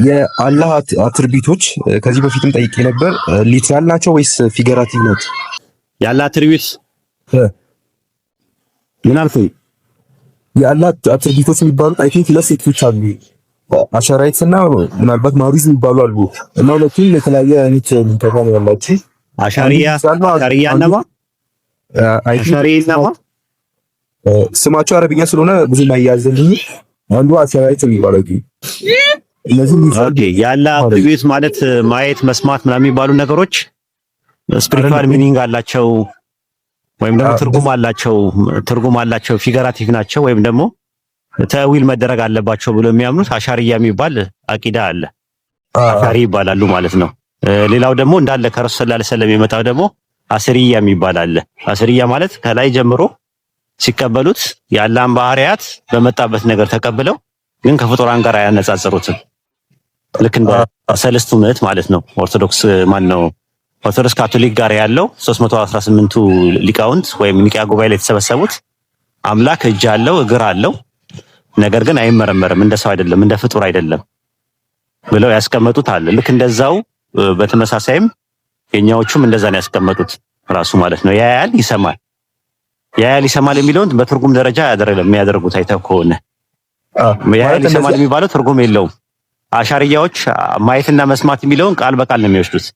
የአላህ አትርቢቶች ከዚህ በፊትም ጠይቄ ነበር። ሊትራል ናቸው ወይስ ፊገራቲቭ ናቸው? የአላህ አትርቢት ምን አልኩኝ? የአላህ አትርቢቶች የሚባሉት አይ ቲንክ ሁለት ሴቶች አሉ፣ አሻራይትስ እና ምናልባት ማሩዝ የሚባሉ አሉ። እና ሁለቱም የተለያየ አይነት ተቋም ያላችሁ አሻሪያ እና ስማቸው አረብኛ ስለሆነ ብዙም አያያዝልኝ። አንዱ አሻራይት የሚባለው እነዚህ የአላህ አትሪቢዩት ማለት ማየት፣ መስማት ምናምን የሚባሉ ነገሮች ስፒሪቹዋል ሚኒንግ አላቸው ወይም ደግሞ ትርጉም አላቸው፣ ፊገራቲቭ ናቸው ወይም ደግሞ ተዊል መደረግ አለባቸው ብሎ የሚያምኑት አሻሪያ የሚባል አቂዳ አለ። አሻሪ ይባላሉ ማለት ነው። ሌላው ደግሞ እንዳለ ከረሱል ሰለላሁ ዐለይሂ ወሰለም የመጣው ደግሞ አስሪያ የሚባል አለ። አስሪያ ማለት ከላይ ጀምሮ ሲቀበሉት የአላህን ባህሪያት በመጣበት ነገር ተቀብለው ግን ከፍጡራን ጋር አያነጻጽሩትም። ልክ እንደ ሰለስቱ ምዕት ማለት ነው። ኦርቶዶክስ ካቶሊክ ጋር ያለው 318ቱ ሊቃውንት ወይም ኒቂያ ጉባኤ ላይ የተሰበሰቡት አምላክ እጅ አለው እግር አለው፣ ነገር ግን አይመረመርም፣ እንደ ሰው አይደለም፣ እንደ ፍጡር አይደለም ብለው ያስቀመጡት አለ። ልክ እንደዛው በተመሳሳይም የኛዎቹም እንደዛ ነው ያስቀመጡት ራሱ ማለት ነው። ያያል ይሰማል የሚለውን በትርጉም ደረጃ የሚያደርጉት አይተው ከሆነ ያያል ይሰማል የሚባለው ትርጉም የለውም። አሻሪያዎች ማየትና መስማት የሚለውን ቃል በቃል ነው የሚወስዱት።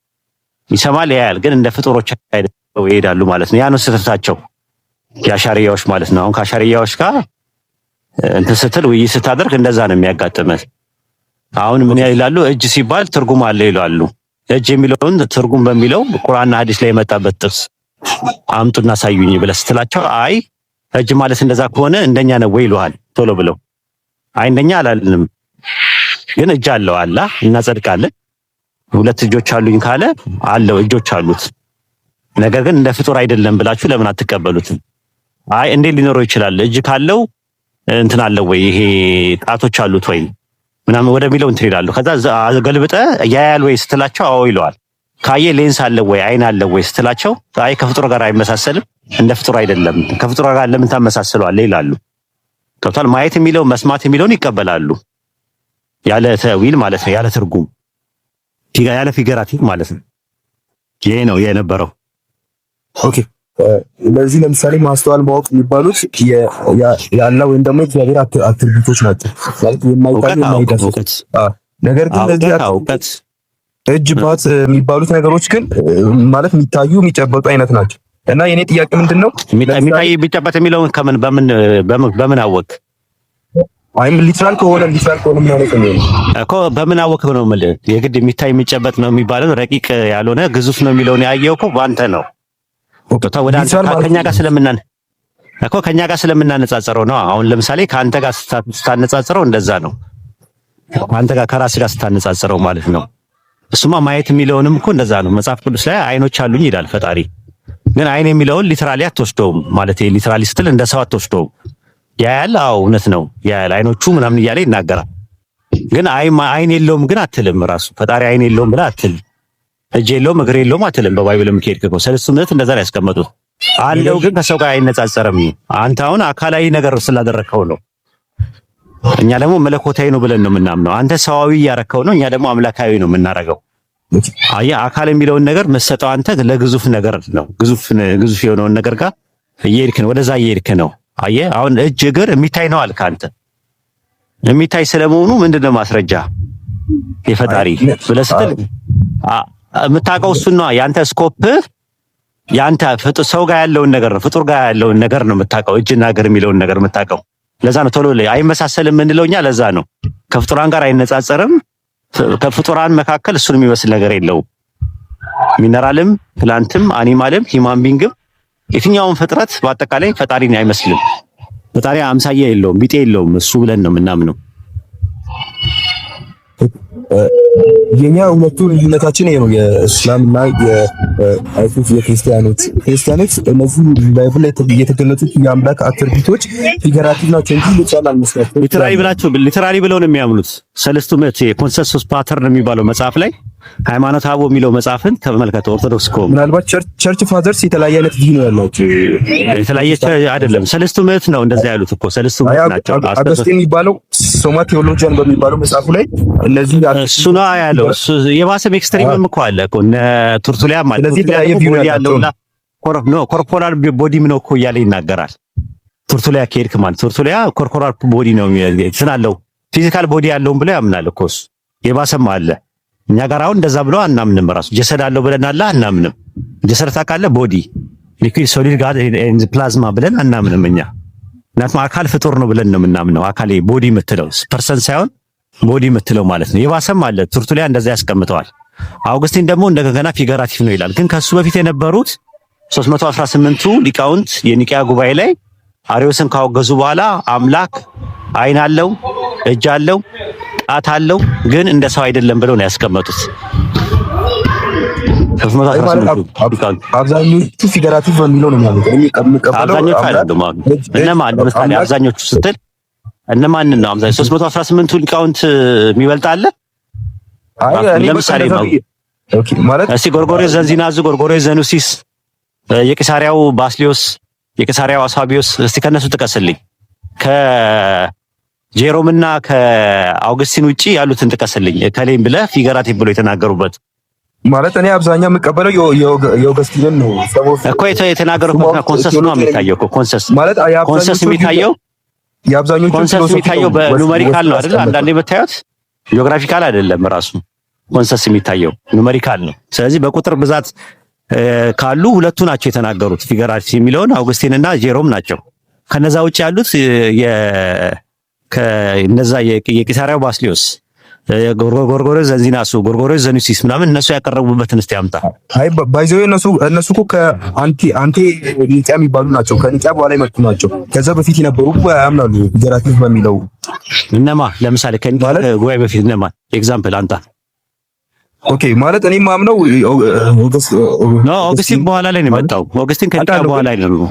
ይሰማል ያያል፣ ግን እንደ ፍጡሮች አይደለም ይሄዳሉ ማለት ነው። ያ ነው ስህተታቸው የአሻሪያዎች ማለት ነው። አሁን ከአሻሪያዎች ጋር እንትን ስትል ውይይት ስታደርግ እንደዛ ነው የሚያጋጥመው። አሁን ምን ይላሉ? እጅ ሲባል ትርጉም አለ ይላሉ። እጅ የሚለውን ትርጉም በሚለው ቁርአንና ሐዲስ ላይ የመጣበት ጥቅስ አምጡና ሳዩኝ ብለህ ስትላቸው አይ እጅ ማለት እንደዛ ከሆነ እንደኛ ነው ወይ ይሉሃል ቶሎ ብለው። አይ እንደኛ አላልንም፣ ግን እጅ አለው አላህ እናጸድቃለን። ሁለት እጆች አሉኝ ካለ አለው እጆች አሉት፣ ነገር ግን እንደ ፍጡር አይደለም ብላችሁ ለምን አትቀበሉትም? አይ እንዴት ሊኖረው ይችላል? እጅ ካለው እንትን አለው ወይ ይሄ ጣቶች አሉት ወይ ምናምን ወደሚለው እንትን ይላሉ። ከዛ ገልብጠ ያያል ወይ ስትላቸው አዎ ይለዋል። ካየ ሌንስ አለው ወይ አይን አለው ወይ ስትላቸው አይ ከፍጡር ጋር አይመሳሰልም፣ እንደ ፍጡር አይደለም፣ ከፍጡር ጋር ለምን ታመሳስለዋለህ ይላሉ። ቶታል ማየት የሚለው መስማት የሚለውን ይቀበላሉ ያለ ተዊል ማለት ነው፣ ያለ ትርጉም ያለ ፊገራቲቭ ማለት ነው። ይሄ ነው የነበረው። ኦኬ ለዚህ ለምሳሌ ማስተዋል ማወቅ የሚባሉት ያለ ወይም ደግሞ እግዚአብሔር አትርቢቶች ናቸው ማለት የማይታዩ የማይዳሰስ። ነገር ግን ለዚህ እውቀት እጅ ባት የሚባሉት ነገሮች ግን ማለት የሚታዩ የሚጨበጡ አይነት ናቸው። እና የኔ ጥያቄ ምንድነው የሚታይ የሚጨበጥ የሚለውን በምን አወቅ? አይም ሊትራል ከሆነ ምን ማለት ነው እኮ በምን አወቅ ነው ማለት የግድ የሚታይ የሚጨበጥ ነው የሚባለው ረቂቅ ያልሆነ ግዙፍ ነው የሚለውን ያየው እኮ ባንተ ነው። ወደ አንተ ከኛ ጋር ስለምናነጻጽረው ነው። አሁን ለምሳሌ ከአንተ ጋር ስታነጻጽረው እንደዛ ነው። አንተ ጋር ከራስ ጋር ስታነጻጽረው ማለት ነው። እሱማ ማየት የሚለውንም እኮ እንደዛ ነው። መጽሐፍ ቅዱስ ላይ አይኖች አሉኝ ይላል ፈጣሪ። ግን አይን የሚለውን ሊትራሊ አትወስደውም ማለት ሊትራሊ ስትል እንደ ሰው አትወስደውም። ያያል፣ አዎ እውነት ነው ያያል፣ አይኖቹ ምናምን እያለ ይናገራል። ግን አይን የለውም ግን አትልም። ራሱ ፈጣሪ አይን የለውም ብለህ አትልም። እጅ የለውም እግር የለውም አትልም። በባይብል የምትሄድ እኮ ሰለስቱ ምዕት እንደዛ ነው ያስቀመጡት። አለው ግን ከሰው ጋር አይነጻጸርም። አንተ አሁን አካላዊ ነገር ስላደረከው ነው። እኛ ደግሞ መለኮታዊ ነው ብለን ነው የምናምነው። አንተ ሰዋዊ ያረከው ነው፣ እኛ ደግሞ አምላካዊ ነው የምናረገው። አየህ አካል የሚለውን ነገር መሰጠው አንተ ለግዙፍ ነገር ነው። ግዙፍ የሆነውን ነገር ጋር እየሄድክ ነው፣ ወደዛ እየሄድክ ነው። አየህ አሁን እጅ እግር የሚታይ ነው አልክ አንተ። የሚታይ ስለመሆኑ ምንድነው ማስረጃ? የፈጣሪ ብለህ ስትል የምታውቀው እሱን ነው። ያንተ ስኮፕ ያንተ ሰው ጋር ያለውን ነገር ነው፣ ፍጡር ጋር ያለውን ነገር ነው የምታውቀው። እጅና እግር የሚለውን ነገር የምታውቀው ለዛ ነው። ቶሎ አይመሳሰልም የምንለው እኛ ለዛ ነው። ከፍጡራን ጋር አይነጻጸርም። ከፍጡራን መካከል እሱን የሚመስል ነገር የለውም። ሚነራልም፣ ፕላንትም፣ አኒማልም፣ ሂማን ቢንግም የትኛውም ፍጥረት በአጠቃላይ ፈጣሪን አይመስልም። ፈጣሪ አምሳያ የለውም፣ ቢጤ የለውም። እሱ ብለን ነው የምናምነው። የኛ ሁለቱ ልዩነታችን ይሄ ነው፣ የእስላምና የክርስቲያኖች። እነዚህ ባይብል ላይ የተገለጹት የአምላክ አትርቢቶች ፊገራቲቭ ናቸው እንጂ ሊትራል አልመስላቸውም። ሊትራሊ ብለው ነው የሚያምኑት። ሰለስቱ ምዕት የኮንሰንሰስ ፓተርን የሚባለው መጽሐፍ ላይ ሃይማኖተ አበው የሚለው መጽሐፍን ተመልከተ። ኦርቶዶክስ እኮ ምናልባት ቸርች ፋዘርስ የተለያየ አይነት ቪው ነው ያላቸው። የተለያየ አይደለም። ሰለስቱ ምዕት ነው እንደዛ ያሉት እኮ ሰለስቱ ምዕት ናቸው። አገስቲን የሚባለው ሶማ ቴዎሎጂያን በሚባለው መጽሐፉ ላይ እነዚህ እሱ ነው ያለው። እሱ የባሰም ኤክስትሪምም እኮ አለ እኮ እነ ቱርቱሊያ ማለት ነው ያለውና ኮርፖራል ቦዲም ነው እኮ እያለ ይናገራል። ቱርቱሊያ ከሄድክ ማለት ቱርቱሊያ ኮርፖራል ቦዲ ነው ስላለው ፊዚካል ቦዲ ያለውን ብሎ ያምናል እኮ እሱ። የባሰም አለ። እኛ ጋር አሁን እንደዛ ብሎ አናምንም። ራሱ ጀሰድ አለው ብለን አለ አናምንም። ጀሰድ ታውቃለህ፣ ቦዲ ሊኩዊድ ሶሊድ ጋር ኤንድ ፕላዝማ ብለን አናምንም እኛ። ምክንያቱም አካል ፍጡር ነው ብለን ነው የምናምነው። አካል ቦዲ የምትለው ፐርሰን ሳይሆን ቦዲ የምትለው ማለት ነው። የባሰም አለ። ቱርቱሊያ እንደዛ ያስቀምጠዋል። አውግስቲን ደግሞ እንደገና ፊገራቲቭ ነው ይላል። ግን ከሱ በፊት የነበሩት 318ቱ ሊቃውንት የኒቂያ ጉባኤ ላይ አርዮስን ካወገዙ በኋላ አምላክ ዓይን አለው፣ እጅ አለው፣ ጣት አለው ግን እንደ ሰው አይደለም ብለው ነው ያስቀመጡት። አብዛኞቹ ፊገራቲቭ በሚለው ነው ማለት ነው የሚቀበለው። አብዛኞቹ አይደሉም። እነማን ለምሳሌ አብዛኞቹ ስትል እነማን ነው? አብዛኞቹ 318ቱ ሊቃውንት የሚበልጥ አለ? ለምሳሌ ማለት እስቲ ጎርጎርዮስ ዘንዚናዙ፣ ጎርጎርዮስ ዘኑሲስ፣ የቂሳሪያው ባስሊዮስ፣ የቂሳሪያው አሳቢዮስ እስቲ ከነሱ ጥቀስልኝ። ከጄሮምና ከአውግስቲን ውጪ ያሉትን ጥቀስልኝ። ከሌም ብለህ ፊገራቲቭ ብሎ የተናገሩበት ማለት እኔ አብዛኛው የምቀበለው የአውግስቲንን ነው እኮ የተናገረው ኮንሰስ ነው የሚታየው እኮ ኮንሰስ ማለት ኮንሰስ የሚታየው የአብዛኞቹ ኮንሰስ የሚታየው በኑሜሪካል ነው አይደል? አንዳንዴ የምታዩት ጂኦግራፊካል አይደለም ራሱ ኮንሰስ የሚታየው ኑሜሪካል ነው። ስለዚህ በቁጥር ብዛት ካሉ ሁለቱ ናቸው የተናገሩት። ፊገራቲቭ የሚለውን አውግስቲን እና ጄሮም ናቸው። ከነዛ ውጭ ያሉት ከነዛ የቂሳሪያው ባስሊዮስ፣ ጎርጎርዮስ ዘንዚናሱ፣ ጎርጎርዮስ ዘኑሲስ ምናምን እነሱ ያቀረቡበትን እስቲ አምጣ። አይ ባይዘው እነሱ እኮ ከአንቲ ኒቂያ የሚባሉ ናቸው። ከኒቂያ በኋላ የመጡ ናቸው። ከዛ በፊት የነበሩ ያምናሉ ፊገራቲቭ በሚለው። እነማ ለምሳሌ ከኒቂያ ጉባኤ በፊት እነማ ኤግዛምፕል አንተ? ኦኬ ማለት እኔ ማምነው ኦገስቲን በኋላ ላይ ነው የመጣው። ኦገስቲን ከኒቂያ በኋላ ላይ ነው።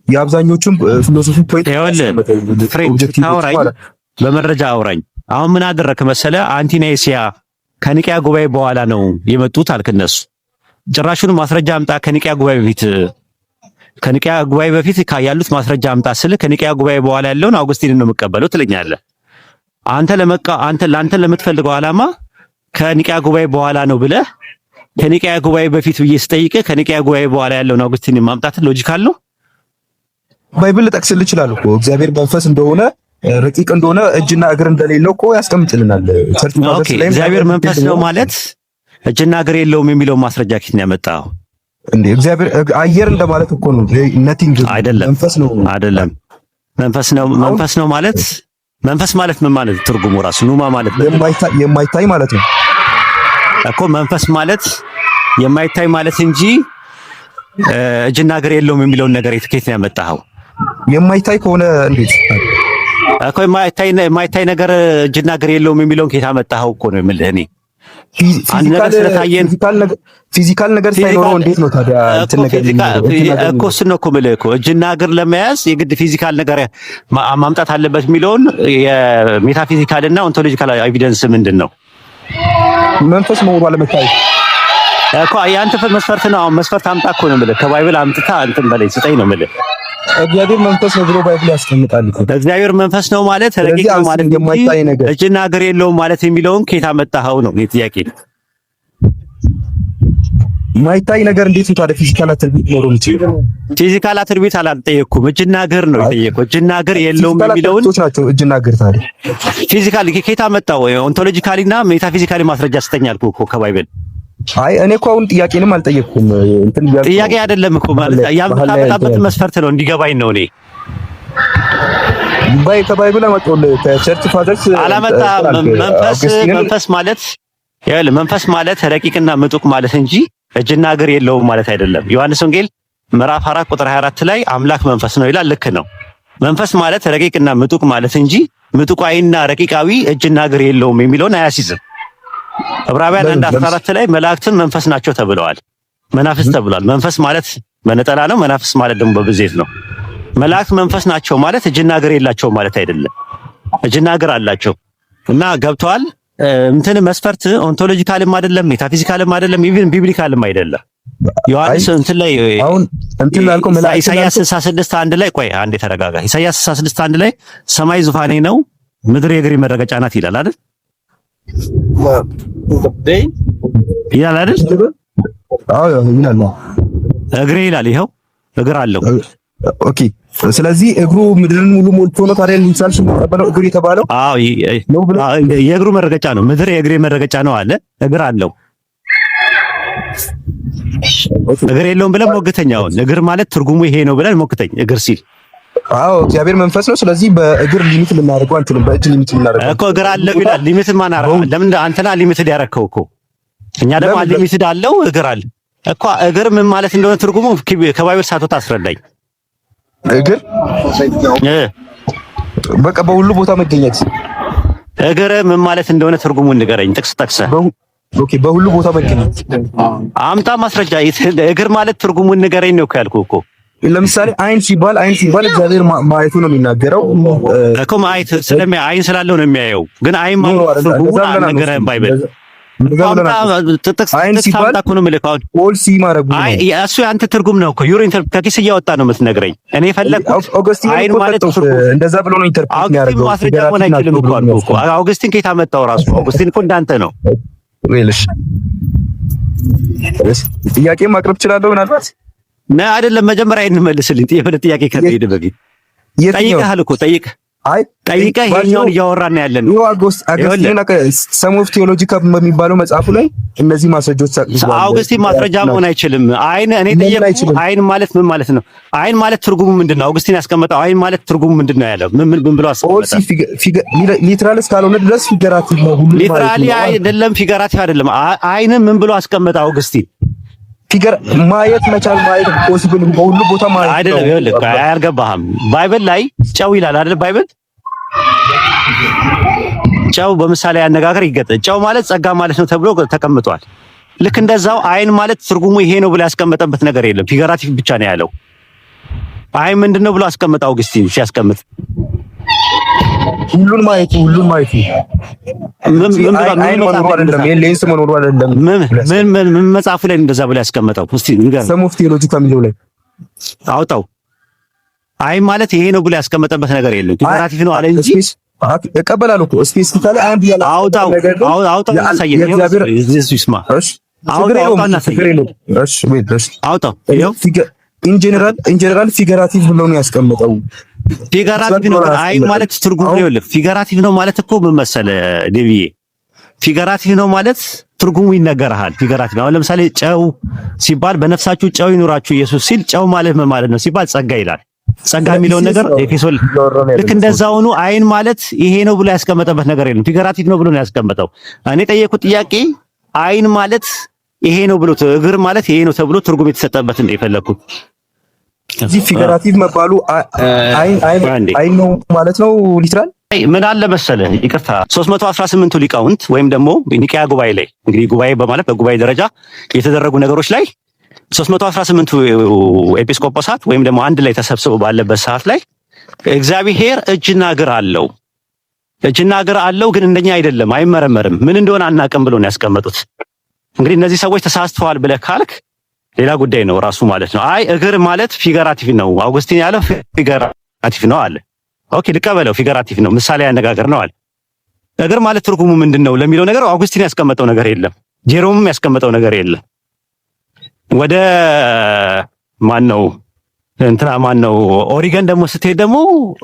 የአብዛኞቹም ፊሎሶፊ ፖይንት አውራኝ፣ በመረጃ አውራኝ። አሁን ምን አደረክ መሰለ? አንቲኔሲያ ከኒቂያ ጉባኤ በኋላ ነው የመጡት አልክ። እነሱ ጭራሹን ማስረጃ አምጣ። ከኒቂያ ጉባኤ በፊት ከኒቂያ ጉባኤ በፊት ያሉት ማስረጃ አምጣ ስል ከኒቂያ ጉባኤ በኋላ ያለውን አውግስቲንን ነው የምቀበለው ትለኛለህ። አንተ ለአንተ ለምትፈልገው ዓላማ ከኒቂያ ጉባኤ በኋላ ነው ብለህ ከኒቂያ ጉባኤ በፊት ብዬ ስጠይቅህ ከኒቂያ ጉባኤ በኋላ ያለውን አውግስቲንን ማምጣት ሎጂካል ነው? ባይብል ጠቅስልህ ይችላል እኮ እግዚአብሔር መንፈስ እንደሆነ ረቂቅ እንደሆነ እጅና እግር እንደሌለው እኮ ያስቀምጥልናል። ቸርች ማለት ላይ እግዚአብሔር መንፈስ ነው ማለት እጅና እግር የለውም የሚለው ማስረጃ ኪት ነው ያመጣው እንዴ? እግዚአብሔር አየር እንደማለት እኮ ነው። ነቲንግ አይደለም፣ መንፈስ ነው አይደለም። መንፈስ ነው ማለት መንፈስ ማለት ምን ማለት ትርጉሙ ራሱ ኑማ ማለት ነው። የማይታይ ማለት ነው እኮ መንፈስ ማለት የማይታይ ማለት እንጂ እጅና እግር የለውም የሚለውን ነገር ከየት ነው ያመጣኸው? የማይታይ ከሆነ እንዴት እኮ የማይታይ ነገር እጅና እግር የለውም የሚለውን ከየት አመጣኸው እኮ ነው የምልህ እኔ። ፊዚካል ነገር ሳይኖረው እንዴት ነው ታዲያ እንትን ነገር እኮ እሱን ነው እኮ የምልህ እኮ እጅና እግር ለመያዝ የግድ ፊዚካል ነገር ማምጣት አለበት የሚለውን የሜታፊዚካል እና ኦንቶሎጂካል ኤቪደንስ ምንድን ነው? መንፈስ መሆኑ አለመታየት እኮ ያንተ መስፈርት ነው። አሁን መስፈርት አምጣ እኮ ነው የምልህ። ከባይብል አምጥታ እንትን በላይ ስጠኝ ነው የምልህ። እግዚአብሔር መንፈስ ነው ብሎ ባይብል ያስቀምጣል እኮ። እግዚአብሔር መንፈስ ነው ማለት ረቂቅ ነው ማለት የማይታይ ነገር እጅና እግር የለውም ማለት የሚለውን ከየት አመጣኸው ነው ጥያቄ። የማይታይ ነገር እንዴት ነው ታዲያ ፊዚካል አትሪቢዩት ኖሮ ነው? ፊዚካል አትሪቢዩት አላልጠየቅኩም። እጅና እግር ነው የጠየቅኩት። እጅና እግር የለውም የሚለውን ናቸው። እጅና እግር ታዲያ ፊዚካል ከየት አመጣኸው? ኦንቶሎጂካሊና ሜታፊዚካሊ ማስረጃ ስጠኝ አልኩህ እኮ ከባይብል። አይ እኔ እኮ አሁን ጥያቄንም አልጠየቅኩም። እንትን ጥያቄ አይደለም እኮ ማለት ያመጣበት መስፈርት ነው እንዲገባኝ ነው። እኔ ከባይብል አመጣሁልህ ከቸርች ፋዘርስ አላመጣም። መንፈስ ማለት ረቂቅና ምጡቅ ማለት እንጂ እጅና እግር የለውም ማለት አይደለም። ዮሐንስ ወንጌል ምዕራፍ 4 ቁጥር 24 ላይ አምላክ መንፈስ ነው ይላል። ልክ ነው። መንፈስ ማለት ረቂቅና ምጡቅ ማለት እንጂ ምጡቃዊና ረቂቃዊ እጅና እግር የለውም የሚለውን አያሲዝም። ዕብራውያን 1:14 ላይ መላእክትም መንፈስ ናቸው ተብለዋል። መናፍስት ተብሏል። መንፈስ ማለት በነጠላ ነው። መናፍስት ማለት ደግሞ በብዜት ነው። መላእክት መንፈስ ናቸው ማለት እጅና እግር የላቸውም ማለት አይደለም። እጅና እግር አላቸው እና ገብተዋል። እንትን መስፈርት ኦንቶሎጂካልም አይደለም፣ ሜታፊዚካልም አይደለም፣ ኢቭን ቢብሊካልም አይደለም። ዮሐንስ እንትን ላይ አሁን እንትን ላልከው ኢሳይያስ 66:1 ላይ ቆይ አንዴ ተረጋጋ። ኢሳይያስ 66:1 ላይ ሰማይ ዙፋኔ ነው ምድር የእግሬ መረገጫ ናት ይላል አይደል? ይላል አይደል? አዎ ይላል። እግሬ ይላል። ይኸው እግር አለው። ኦኬ ስለዚህ እግሩ ምድርን ሙሉ ሞልቶ ነው ታዲያ ሊንሳልሽ የሚቀበለው እግር የተባለው? አዎ የእግሩ መረገጫ ነው። ምድር የእግሬ መረገጫ ነው አለ። እግር አለው። እግር የለውም ብለን ሞግተኛውን እግር ማለት ትርጉሙ ይሄ ነው ብለን ሞግተኝ እግር ሲል አዎ እግዚአብሔር መንፈስ ነው። ስለዚህ በእግር ሊሚት ልናደርገው አንችልም። በእጅ ሊሚት ልናደርገው እኮ እግር አለው ይላል። ሊሚት ማን አረ ለምን አንተና ሊሚትድ ያረከው እኮ እኛ ደግሞ ሊሚትድ አለው እግር አለ እኮ። እግር ምን ማለት እንደሆነ ትርጉሙ ከባይብል ሳትወጣ አስረዳኝ። እግር በቃ በሁሉ ቦታ መገኘት። እግር ምን ማለት እንደሆነ ትርጉሙን ንገረኝ ጥቅስ ጠቅሰህ። ኦኬ በሁሉ ቦታ መገኘት አምጣ ማስረጃ። እግር ማለት ትርጉሙን ንገረኝ ነው ያልኩህ እኮ። ለምሳሌ አይን ሲባል እግዚአብሔር ማየቱ ነው የሚናገረው እኮ። ማየት አይን ስላለው ነው የሚያየው። ግን አይን ማለት ትርጉሙን አልነገረህም ባይብል። አይን ሲባል ኦል ሲ ማረጉ ነው እሱ ያንተ ትርጉም ነው እኮ። ዩሮ ኢንተርፕሬት ከኪስ እያወጣ ነው የምትነግረኝ። እኔ ፈለግኩት አይን ማለት እንደዛ ብሎ ነው ኢንተርፕሬት የሚያደርገው። ማስረጃ ሆነ አይችልም እኮ አልኩህ እኮ። አውግስቲን ከየት አመጣው? ራሱ አውግስቲን እኮ እንዳንተ ነው። ወይልሽ ጥያቄ ማቅረብ እችላለሁ ምናልባት አይደለም። መጀመሪያ እንመልስልኝ ጥያቄ ከሄደ በፊት ጠይቀሃል እኮ ጠይቀህ ይሄኛውን እያወራን ያለን ነው። አውግስቲን ሰም ኦፍ ቴዎሎጂ በሚባለው መጽሐፉ ላይ እነዚህ ማስረጃዎች ተጽፈዋል። አውግስቲን ማስረጃ መሆን አይችልም። እኔ ጠየቅኩህ አይን ማለት ምን ማለት ነው? አይን ማለት ትርጉሙ ምንድነው? አውግስቲን ያስቀመጠው አይን ማለት ትርጉሙ ምንድነው ያለው? ምን ብሎ አስቀመጠ? ሊትራል እስካልሆነ ድረስ ፊገራቲቭ ነው። ሁሉ ሊትራሊ አይደለም፣ ፊገራቲቭ አይደለም። አይን ምን ብሎ አስቀመጠ አውግስቲን? ፊገር ማየት መቻል ማየት ፖሲብል በሁሉ ቦታ ማየት አይደለም። ይኸውልህ አያልገባህም። ባይብል ላይ ጨው ይላል አይደል? ባይብል ጨው በምሳሌ አነጋገር ይገጠ ጨው ማለት ጸጋ ማለት ነው ተብሎ ተቀምጧል። ልክ እንደዛው አይን ማለት ትርጉሙ ይሄ ነው ብሎ ያስቀመጠበት ነገር የለም። ፊገራቲቭ ብቻ ነው ያለው። አይን ምንድነው ብሎ አስቀመጠ አውግስቲን ሲያስቀምጥ? ሁሉን ማየት ምን መጽሐፉ ላይ እንደዛ ብሎ ያስቀመጠው? እስቲ ንገር። ሰም ኦፍ ቴዎሎጂ ከሚለው ላይ አውጣው። አይን ማለት ይሄ ነው ብሎ ያስቀመጠበት ነገር የለም። ፊገራቲቭ ነው አለ እንጂ እቀበላለሁ እኮ ስፔሲፊካሊ አንድ ያለ አውጣው ያሳየኝ። እዚህ ይስማ። አውጣው። ኢን ጀነራል ፊገራቲቭ ብሎ ነው ያስቀመጠው። ፊገራቲቭ ነው አይን ማለት ትርጉም ነው። ይኸውልህ ፊገራቲቭ ነው ማለት እኮ ምን መሰለህ ዴቪዬ፣ ፊገራቲቭ ነው ማለት ትርጉሙ ይነገርሃል። ፊገራቲቭ አሁን ለምሳሌ ጨው ሲባል በነፍሳችሁ ጨው ይኑራችሁ ኢየሱስ ሲል ጨው ማለት ምን ማለት ነው ሲባል ጸጋ ይላል። ጸጋ የሚለውን ነገር ኤፌሶን ልክ እንደዛው ነው። አይን ማለት ይሄ ነው ብሎ ያስቀመጠበት ነገር የለም። ፊገራቲቭ ነው ብሎ ነው ያስቀመጠው። እኔ ጠየቁት ጥያቄ አይን ማለት ይሄ ነው ብሎ እግር ማለት ይሄ ነው ተብሎ ትርጉም የተሰጠበት እንደ የፈለኩት እዚህ ፊገራቲቭ መባሉ አይን ነው ማለት ነው። ሊትራል ምን አለ መሰለህ፣ ይቅርታ 318ቱ ሊቃውንት ወይም ደግሞ ኒቂያ ጉባኤ ላይ እንግዲህ ጉባኤ በማለት በጉባኤ ደረጃ የተደረጉ ነገሮች ላይ 318ቱ ኤጲስቆጶሳት ወይም ደግሞ አንድ ላይ ተሰብስበው ባለበት ሰዓት ላይ እግዚአብሔር እጅና እግር አለው፣ ግን እንደኛ አይደለም፣ አይመረመርም፣ ምን እንደሆነ አናውቅም ብሎ ነው ያስቀመጡት። እንግዲህ እነዚህ ሰዎች ተሳስተዋል ብለህ ካልክ ሌላ ጉዳይ ነው ራሱ ማለት ነው። አይ እግር ማለት ፊገራቲቭ ነው አውግስቲን ያለው ፊገራቲቭ ነው አለ። ኦኬ ልቀበለው፣ ፊገራቲቭ ነው ምሳሌ ያነጋገር ነው አለ። እግር ማለት ትርጉሙ ምንድነው ለሚለው ነገር አውግስቲን ያስቀመጠው ነገር የለም፣ ጄሮምም ያስቀመጠው ነገር የለም። ወደ ማን ነው ኦሪገን ደግሞ ስትሄድ ደግሞ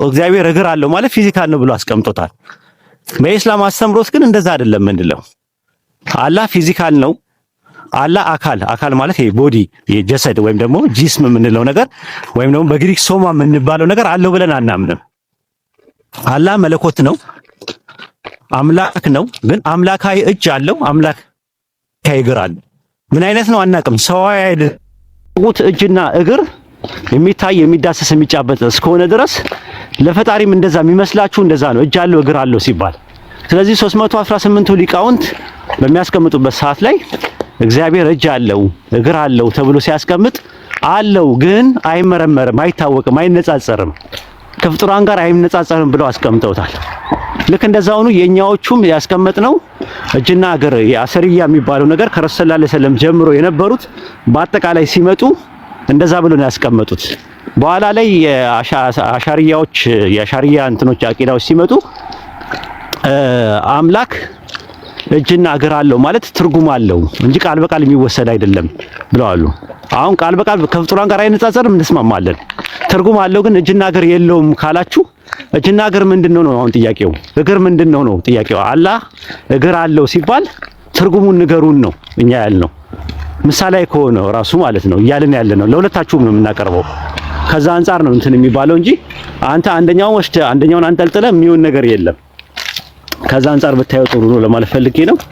እግዚአብሔር እግር አለው ማለት ፊዚካል ነው ብሎ አስቀምጦታል። በኢስላም አስተምሮት ግን እንደዛ አይደለም። ምንድነው አላህ ፊዚካል ነው። አላህ አካል ማለት ይሄ ቦዲ የጀሰድ ወይም ደግሞ ጂስም የምንለው ነገር ወይም ደግሞ በግሪክ ሶማ የምንባለው ነገር አለው ብለን አናምንም። አላህ መለኮት ነው፣ አምላክ ነው። ግን አምላካዊ እጅ አለው፣ አምላካዊ እግር አለው። ምን አይነት ነው አናውቅም። ሰዋዊ አይደለም። እጅና እግር የሚታይ የሚዳሰስ የሚጫበጥ እስከሆነ ድረስ ለፈጣሪም እንደዛ የሚመስላችሁ እንደዛ ነው። እጅ አለው እግር አለው ሲባል ስለዚህ 318ቱ ሊቃውንት በሚያስቀምጡበት ሰዓት ላይ እግዚአብሔር እጅ አለው እግር አለው ተብሎ ሲያስቀምጥ አለው ግን አይመረመርም፣ አይታወቅም፣ አይነጻጸርም፣ ከፍጡራን ጋር አይነጻጸርም ብለው አስቀምጠውታል። ልክ እንደዛውኑ የኛዎቹም ያስቀመጥነው እጅና እግር የአሰርያ የሚባለው ነገር ከረሱል ሰለላሁ ዐለይሂ ወሰለም ጀምሮ የነበሩት በአጠቃላይ ሲመጡ እንደዛ ብሎ ነው ያስቀመጡት። በኋላ ላይ የአሻሪያዎች የአሻሪያ እንትኖች አቂዳዎች ሲመጡ አምላክ እጅና እግር አለው ማለት ትርጉም አለው እንጂ ቃል በቃል የሚወሰድ አይደለም ብለዋል። አሁን ቃል በቃል ከፍጡራን ጋር አይነጻጸርም፣ እንስማማለን። ትርጉም አለው ግን እጅና እግር የለውም ካላችሁ እጅና እግር ምንድነው ነው አሁን ጥያቄው? እግር ምንድነው ነው ጥያቄው? አላህ እግር አለው ሲባል ትርጉሙን ንገሩን ነው እኛ ያልነው። ምሳሌ ከሆነ ራሱ ማለት ነው እያልን ያለነው ለሁለታችሁም ነው የምናቀርበው። ከዛ አንፃር ነው እንትን የሚባለው እንጂ አንተ አንደኛውን ወስደህ አንደኛውን አንጠልጥለህ የሚሆን ነገር የለም። ከዛ አንፃር ብታየው ጥሩ ነው ለማለት ፈልጌ ነው።